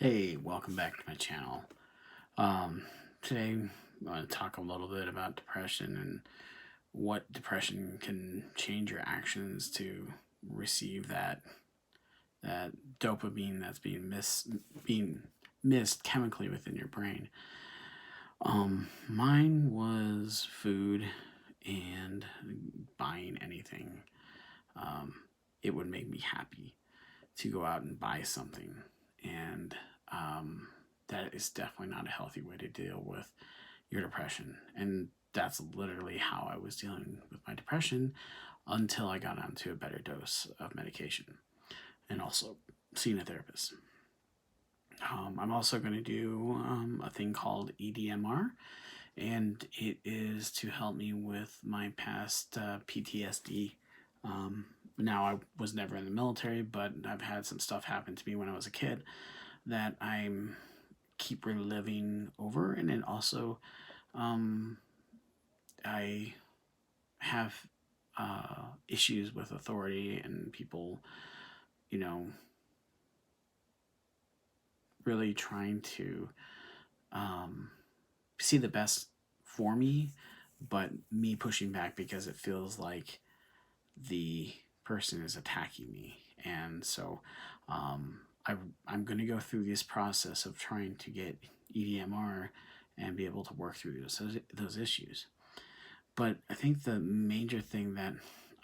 Hey, welcome back to my channel. Today I want to talk a little bit about depression and what depression can change your actions to receive that dopamine that's being missed chemically within your brain. Mine was food and buying anything. Um, it would make me happy to go out and buy something, and um, that is definitely not a healthy way to deal with your depression. And that's literally how I was dealing with my depression until I got onto a better dose of medication and also seeing a therapist. I'm also going to do a thing called EDMR, and it is to help me with my past PTSD. Now, I was never in the military, but I've had some stuff happen to me when I was a kid that I'm keep reliving over, and then also um, I have issues with authority and people, you know, really trying to um, see the best for me, but me pushing back because it feels like the person is attacking me. And so I'm going to go through this process of trying to get EDMR and be able to work through those issues. But I think the major thing that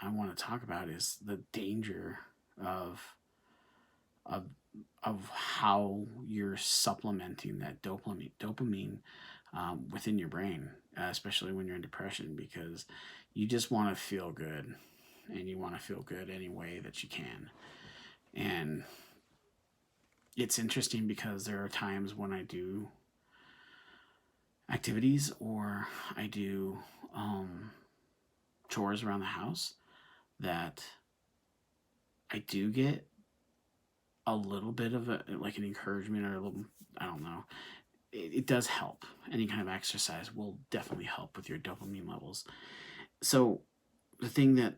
I want to talk about is the danger of of of how you're supplementing that dopamine within your brain, especially when you're in depression, because you just want to feel good, and you want to feel good any way that you can. And it's interesting because there are times when I do activities or I do chores around the house that I do get a little bit of like an encouragement or a little, I don't know. It does help. Any kind of exercise will definitely help with your dopamine levels. So the thing that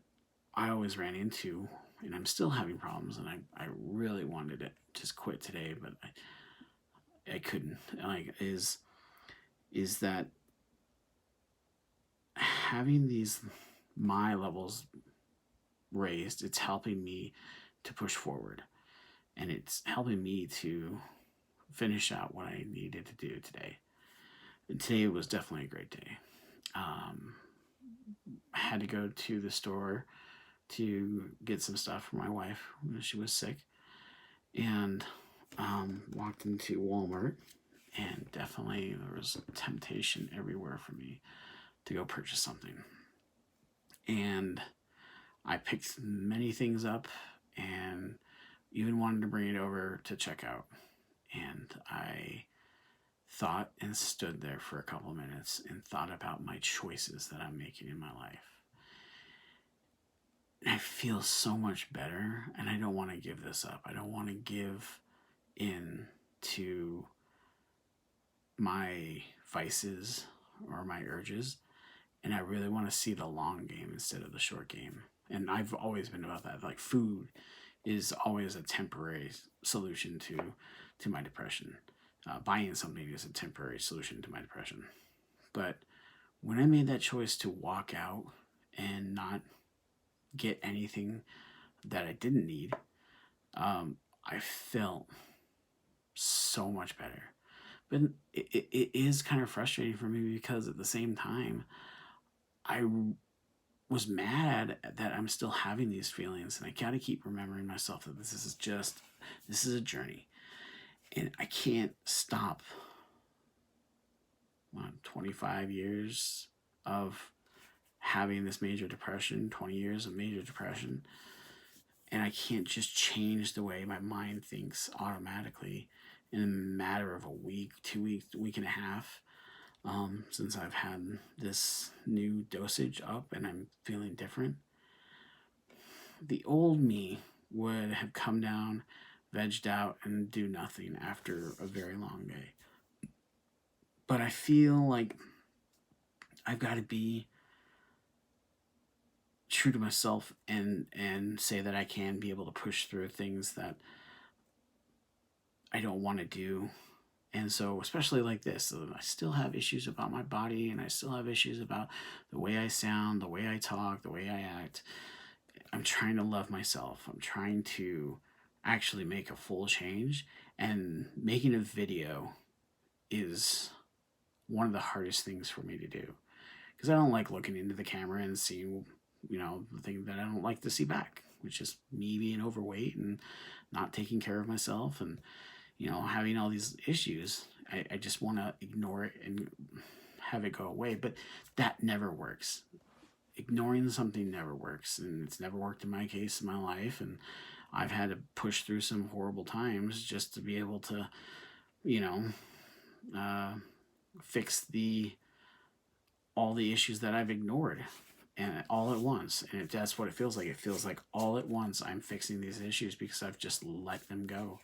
I always ran into, and I'm still having problems, and I really wanted to just quit today, but I couldn't. Like is that having these my levels raised, it's helping me to push forward, and it's helping me to finish out what I needed to do today. And today was definitely a great day. I had to go to the store to get some stuff for my wife when she was sick, and walked into Walmart, and definitely there was temptation everywhere for me to go purchase something. And I picked many things up and even wanted to bring it over to checkout. And I thought and stood there for a couple minutes and thought about my choices that I'm making in my life. And I feel so much better, and I don't want to give this up. I don't want to give in to my vices or my urges, and I really want to see the long game instead of the short game. And I've always been about that. Like, food is always a temporary solution to my depression. Buying something is a temporary solution to my depression. But when I made that choice to walk out and not get anything that I didn't need, I felt so much better. But it is kind of frustrating for me because at the same time, I was mad that I'm still having these feelings, and I got to keep remembering myself that this is a journey, and I can't stop. 25 years of having this major depression, 20 years of major depression, and I can't just change the way my mind thinks automatically in a matter of a week, 2 weeks, week and a half. Since I've had this new dosage up and I'm feeling different. The old me would have come down, vegged out, and do nothing after a very long day. But I feel like I've got to be true to myself and say that I can be able to push through things that I don't want to do. And so, especially like this, I still have issues about my body, and I still have issues about the way I sound, the way I talk, the way I act. I'm trying to love myself. I'm trying to actually make a full change. And making a video is one of the hardest things for me to do, because I don't like looking into the camera and seeing, the thing that I don't like to see back, which is me being overweight and not taking care of myself, and having all these issues. I just want to ignore it and have it go away, but that never works. Ignoring something never works, and it's never worked in my case in my life, and I've had to push through some horrible times just to be able to, you know, uh, fix the all the issues that I've ignored, and all at once. And that's what it feels like. It feels like all at once I'm fixing these issues because I've just let them go.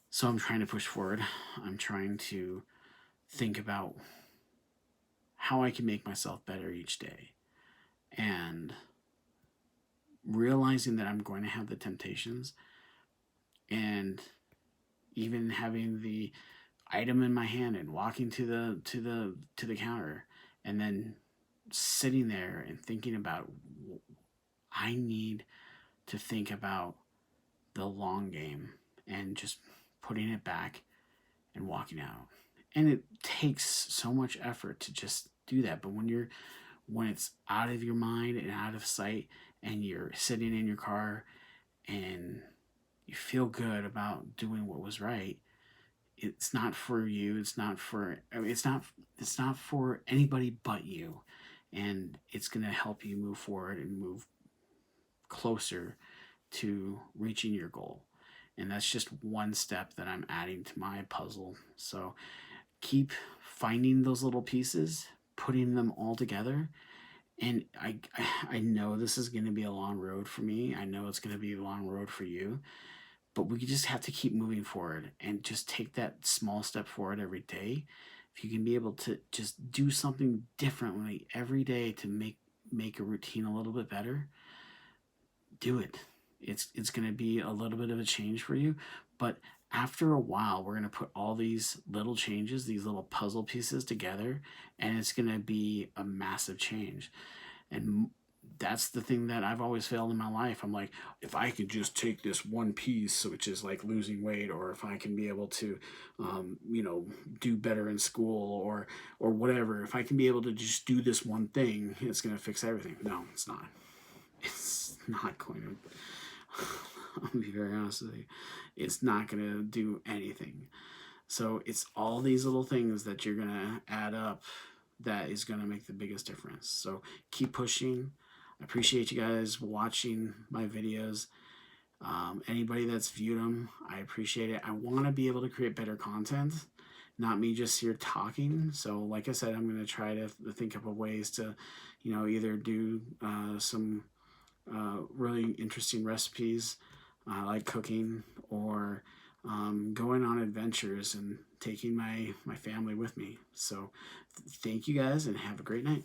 So I'm trying to push forward. I'm trying to think about how I can make myself better each day, and realizing that I'm going to have the temptations, and even having the item in my hand and walking to the counter, and then sitting there and thinking about, I need to think about the long game, and just putting it back and walking out. And it takes so much effort to just do that, but when it's out of your mind and out of sight, and you're sitting in your car and you feel good about doing what was right, it's not for you. It's not for, it's not for anybody but you. And it's going to help you move forward and move closer to reaching your goal. And that's just one step that I'm adding to my puzzle. So keep finding those little pieces, putting them all together. And I know this is going to be a long road for me. I know it's going to be a long road for you. But we just have to keep moving forward and just take that small step forward every day. If you can be able to just do something differently every day to make a routine a little bit better, do it. It's going to be a little bit of a change for you, but after a while, we're going to put all these little changes, these little puzzle pieces together, and it's going to be a massive change. And that's the thing that I've always failed in my life. I'm like, if I could just take this one piece, which is like losing weight, or if I can be able to, do better in school, or whatever, if I can be able to just do this one thing, it's going to fix everything. No, it's not. It's not going to. I'll be very honest with you. It's not going to do anything. So it's all these little things that you're going to add up that is going to make the biggest difference. So keep pushing. I appreciate you guys watching my videos. Anybody that's viewed them, I appreciate it. I want to be able to create better content, not me just here talking. So like I said, I'm going to try to think up of ways to, either do some really interesting recipes, like cooking, or going on adventures and taking my family with me. So thank you guys, and have a great night.